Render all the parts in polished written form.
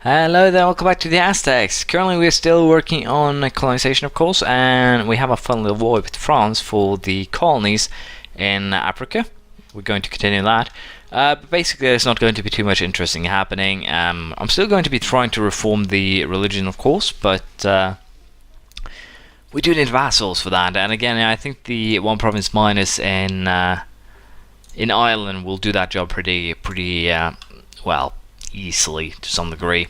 Hello there, welcome back to the Aztecs. Currently we're still working on colonization, of course, and we have a fun little war with France for the colonies in Africa. We're going to continue that. But basically there's not going to be too much interesting happening. I'm still going to be trying to reform the religion, of course, but we do need vassals for that. And again, I think the one province minus in Ireland will do that job pretty well, easily to some degree,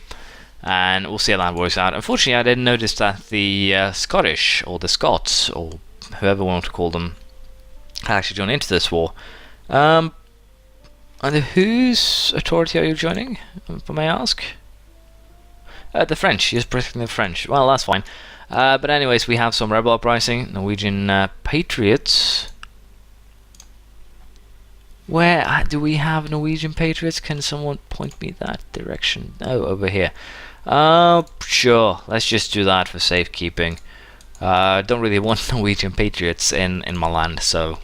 and we'll see how that works out. Unfortunately, I didn't notice that the Scottish, or the Scots, or whoever we want to call them, had actually joined into this war. And whose authority are you joining, if I may ask? The French. You're protecting the French. Well, that's fine. But anyways, we have some rebel uprising, Norwegian patriots. Where do we have Norwegian patriots? Can someone point me that direction? Oh, over here. Sure. Let's just do that for safekeeping. Don't really want Norwegian patriots in my land, so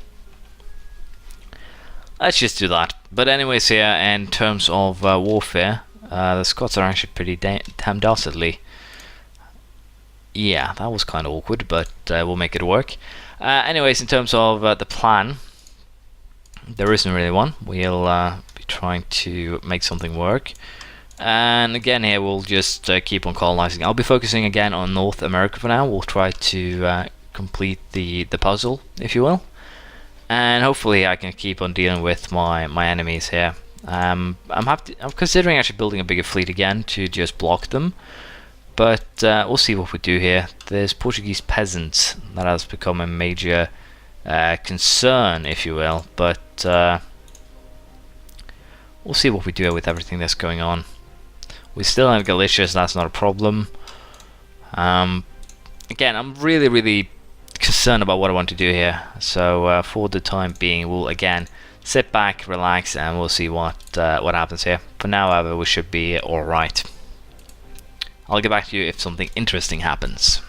let's just do that. But anyways, here in terms of warfare, the Scots are actually pretty damn dastardly. Yeah, that was kind of awkward, but we'll make it work. Anyways, in terms of the plan, there isn't really one. We'll be trying to make something work. And again here we'll just keep on colonizing. I'll be focusing again on North America for now. We'll try to complete the puzzle, if you will. And hopefully I can keep on dealing with my enemies here. I'm considering actually building a bigger fleet again to just block them. But we'll see what we do here. There's Portuguese peasants. That has become a major concern, if you will, but we'll see what we do with everything that's going on. We still have Galicia, so that's not a problem. Again, I'm really concerned about what I want to do here, so for the time being we'll again sit back, relax, and we'll see what happens here. For now, however, we should be alright. I'll get back to you if something interesting happens.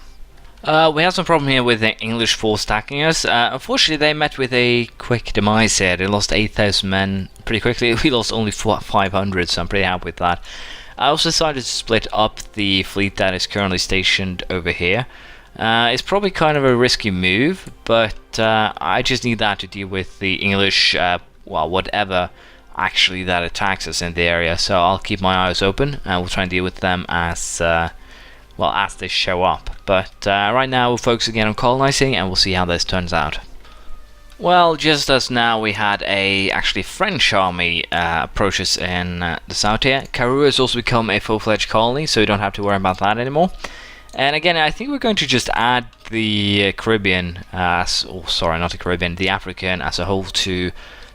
We have some problem here with the English force attacking us. Unfortunately, they met with a quick demise here. They lost 8,000 men pretty quickly. We lost only 500, so I'm pretty happy with that. I also decided to split up the fleet that is currently stationed over here. It's probably kind of a risky move, but I just need that to deal with the English, well, whatever actually that attacks us in the area. So I'll keep my eyes open, and we'll try and deal with them as well as they show up. But right now we'll focus again on colonizing, and we'll see how this turns out. Well, just as now we had a actually French army approach us in the south here. Karoo has also become a full-fledged colony, so we don't have to worry about that anymore. And again, I think we're going to just add the Caribbean, sorry, not the Caribbean, the African as a whole to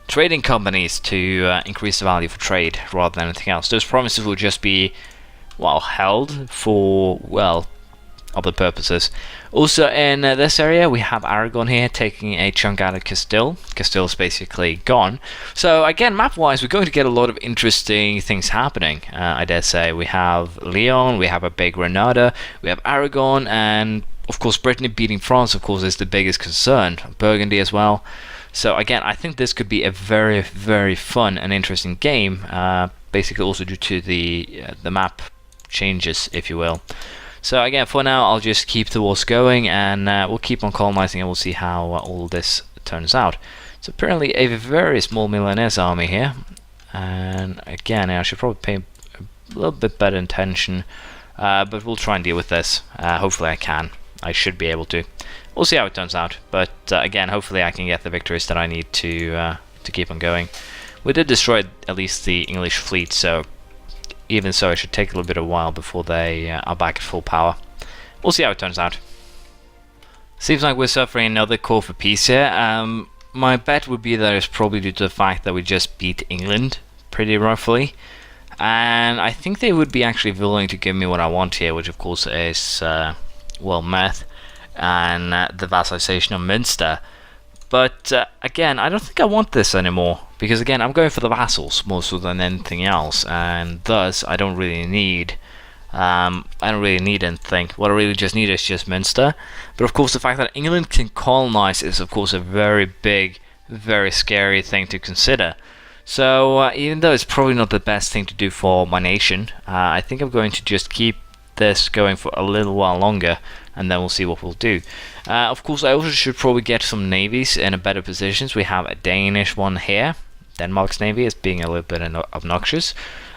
trading companies to increase the value for trade rather than anything else. Those provinces will just be, well, held for, well, other purposes. Also in this area we have Aragon here taking a chunk out of Castile. Castile is basically gone. So again, map wise we're going to get a lot of interesting things happening. I dare say we have Leon, we have a big Granada, we have Aragon, and of course Brittany beating France of course is the biggest concern. Burgundy as well. So again, I think this could be a very fun and interesting game, basically also due to the map changes, if you will. So again, for now I'll just keep the wars going, and we'll keep on colonizing, and we'll see how all this turns out. So apparently a very small Milanese army here, and again I should probably pay a little bit better attention, but we'll try and deal with this. Hopefully I should be able to. We'll see how it turns out, but again, hopefully I can get the victories that I need to keep on going. We did destroy at least the English fleet, so even so, it should take a little bit of a while before they are back at full power. We'll see how it turns out. Seems like we're suffering another call for peace here. My bet would be that it's probably due to the fact that we just beat England pretty roughly. And I think they would be actually willing to give me what I want here, which of course is, well, Meth and the vassalization of Munster. But again, I don't think I want this anymore, because again I'm going for the vassals more so than anything else, and thus I don't really need anything. What I really just need is just Munster. But of course the fact that England can colonize is of course a very big, very scary thing to consider. So even though it's probably not the best thing to do for my nation, I think I'm going to just keep this going for a little while longer, and then we'll see what we'll do. Of course, I also should probably get some navies in a better positions. We have a Danish one here. Denmark's navy is being a little bit obnoxious.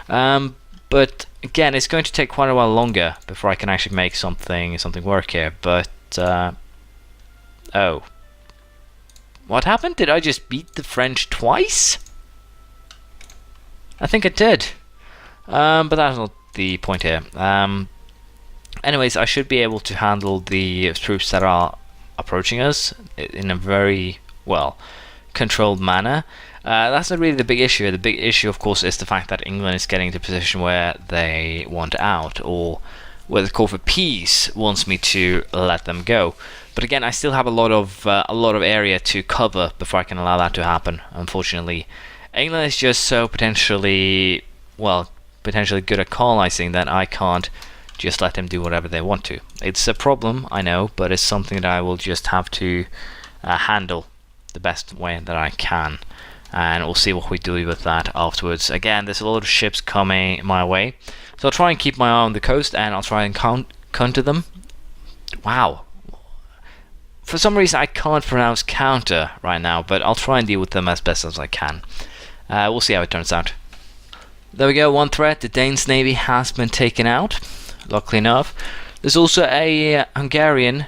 But again, it's going to take quite a while longer before I can actually make something work here. But oh, what happened? Did I just beat the French twice? I think I did. But that's not the point here. Anyways, I should be able to handle the troops that are approaching us in a very well controlled manner. That's not really the big issue. The big issue, of course, is the fact that England is getting to a position where they want out, or where the call for peace wants me to let them go. But again, I still have a lot of area to cover before I can allow that to happen. Unfortunately, England is just so potentially good at colonizing that I can't just let them do whatever they want to. It's a problem, I know, but it's something that I will just have to handle the best way that I can. And we'll see what we do with that afterwards. Again, there's a lot of ships coming my way, so I'll try and keep my eye on the coast, and I'll try and counter them. Wow. For some reason I can't pronounce counter right now, but I'll try and deal with them as best as I can. We'll see how it turns out. There we go, one threat. The Danes' navy has been taken out, luckily enough. There's also a Hungarian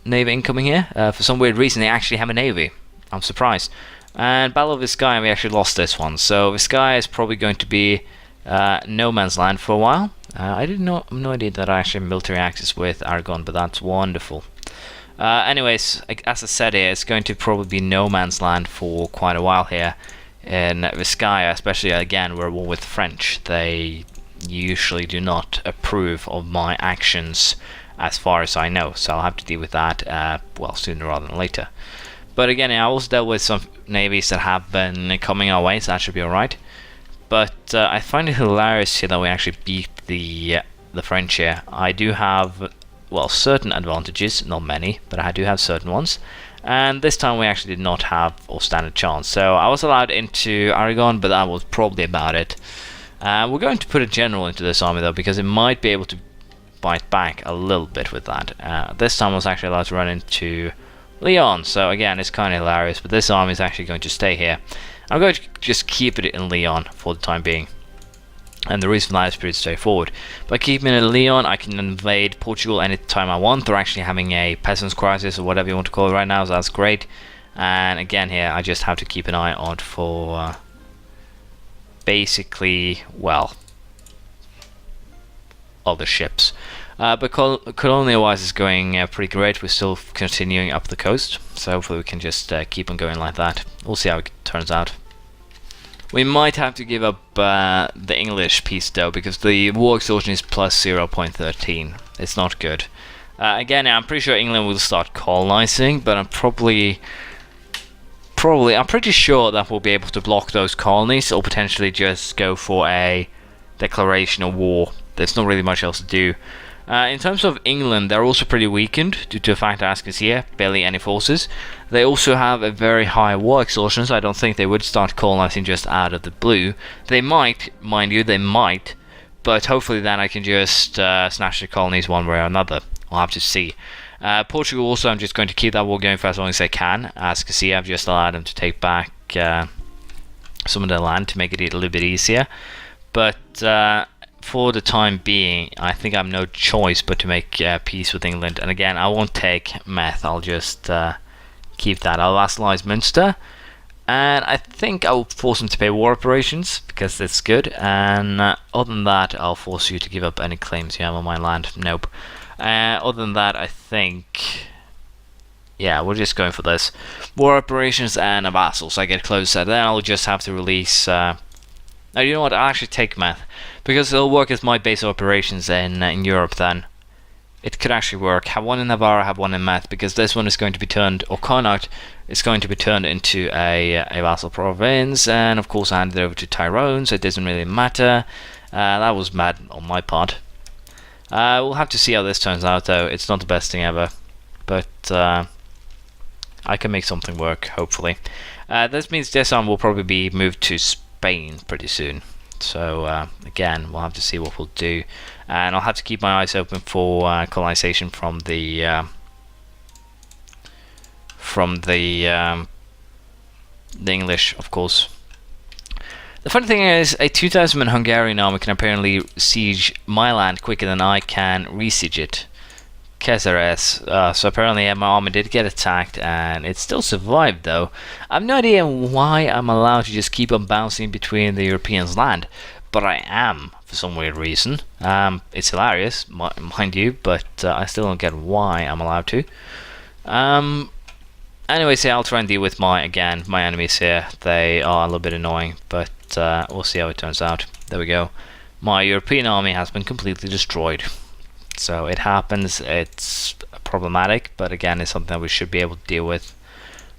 navy incoming here. For some weird reason they actually have a navy. I'm surprised. And Battle of Vizcaya, we actually lost this one. So Vizcaya is probably going to be no man's land for a while. I did no idea that I actually have military access with Aragon, but that's wonderful. Anyways, as I said here, it's going to probably be no man's land for quite a while here in Vizcaya, especially again we're at war with the French. They usually do not approve of my actions as far as I know, so I'll have to deal with that well, sooner rather than later. But again, I also dealt with some navies that have been coming our way, so that should be alright. But I find it hilarious here that we actually beat the French here. I do have, well, certain advantages, not many, but I do have certain ones. And this time we actually did not have or stand a chance. So I was allowed into Aragon, but that was probably about it. We're going to put a general into this army though, because it might be able to bite back a little bit with that. This time I was actually allowed to run into Leon, so again it's kind of hilarious, but this army is actually going to stay here. I'm going to just keep it in Leon for the time being, and the reason for that is pretty straightforward. By keeping it in Leon, I can invade Portugal anytime I want. They're actually having a peasants crisis or whatever you want to call it right now, so that's great. And again here I just have to keep an eye on for basically, well, other ships. But Colonial wise is going pretty great. We're still continuing up the coast, so hopefully we can just keep on going like that. We'll see how it turns out. We might have to give up the English piece though, because the war exhaustion is plus 0.13. It's not good. Again, I'm pretty sure England will start colonizing, but I'm pretty sure that we'll be able to block those colonies, or potentially just go for a declaration of war. There's not really much else to do. In terms of England, they're also pretty weakened due to the fact that, as you can see here, barely any forces. They also have a very high war exhaustion, so I don't think they would start colonizing just out of the blue. They might, mind you, they might, but hopefully then I can just snatch the colonies one way or another. I'll have to see. Portugal also, I'm just going to keep that war going for as long as I can. As you can see, I've just allowed them to take back some of their land to make it a little bit easier. But for the time being, I think I have no choice but to make peace with England. And again, I won't take Meth, I'll just keep that. I'll vassalize Munster, and I think I'll force them to pay war reparations, because that's good. And other than that, I'll force you to give up any claims you have on my land. Nope. Other than that, I think, yeah, we're just going for this. War reparations and a vassal, so I get closer. Then I'll just have to release... Now, you know what, I'll actually take Meth, because it'll work as my base of operations in Europe then. It could actually work. Have one in Navarra, have one in Meth, because this one is going to be turned, or Connaught is going to be turned into a vassal province, and of course I handed it over to Tyrone, so it doesn't really matter. That was mad on my part. We'll have to see how this turns out though. It's not the best thing ever, but I can make something work, hopefully. This means this arm will probably be moved to Spain Spain pretty soon. So again, we'll have to see what we'll do, and I'll have to keep my eyes open for colonization from the English, of course. The funny thing is, a 2,000 man Hungarian army can apparently siege my land quicker than I can resiege it. Caceres. So apparently my army did get attacked, and it still survived though. I have no idea why I'm allowed to just keep on bouncing between the Europeans' land, but I am for some weird reason. It's hilarious, mind you, but I still don't get why I'm allowed to. Anyways, yeah, I'll try and deal with my enemies here. They are a little bit annoying, but we'll see how it turns out. There we go. My European army has been completely destroyed. So it happens, it's problematic, but again, it's something that we should be able to deal with.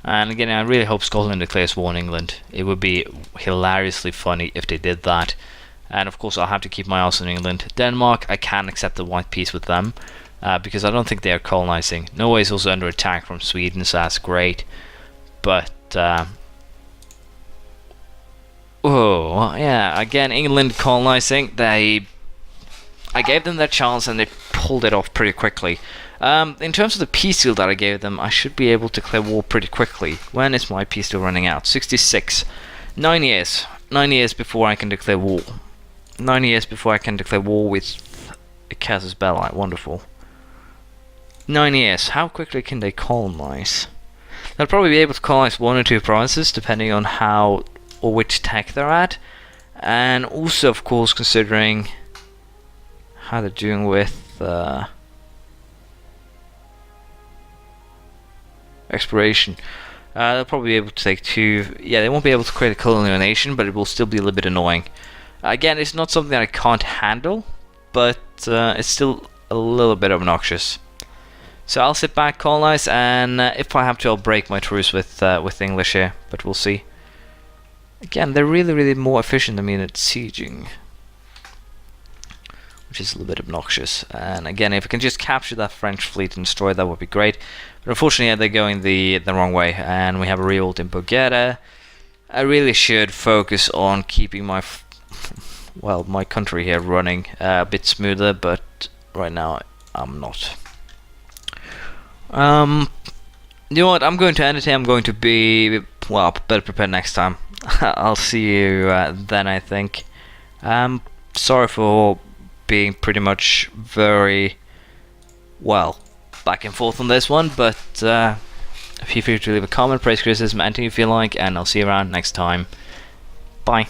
And again, I really hope Scotland declares war on England. It would be hilariously funny if they did that. And of course, I'll have to keep my eyes on England. Denmark, I can accept a white peace with them, because I don't think they are colonizing. Norway is also under attack from Sweden, so that's great. But oh yeah, again, England colonizing. I gave them their chance and they pulled it off pretty quickly. In terms of the peace deal that I gave them, I should be able to declare war pretty quickly. When is my peace deal running out? 66. 9 years. 9 years before I can declare war. 9 years before I can declare war with a Casus Belli. Wonderful. 9 years. How quickly can they colonize? They'll probably be able to colonize 1 or 2 provinces, depending on how or which tech they're at. And also, of course, considering how they're doing with exploration. They'll probably be able to take 2. Yeah, they won't be able to create a colonial nation, but it will still be a little bit annoying. Again, it's not something that I can't handle, but it's still a little bit obnoxious. So I'll sit back, colonize, and if I have to, I'll break my truce with English here, but we'll see. Again, they're really more efficient than me at sieging, which is a little bit obnoxious. And again, if I can just capture that French fleet and destroy it, that would be great. But unfortunately, yeah, they're going the wrong way, and we have a revolt in Bulgaria. I really should focus on keeping my my country here running a bit smoother, but right now I'm not. You know what? I'm going to end it here. I'm going to be better prepared next time. I'll see you then, I think. Sorry for being pretty much very back and forth on this one, but feel free to leave a comment, praise, criticism, anything you feel like, and I'll see you around next time. Bye.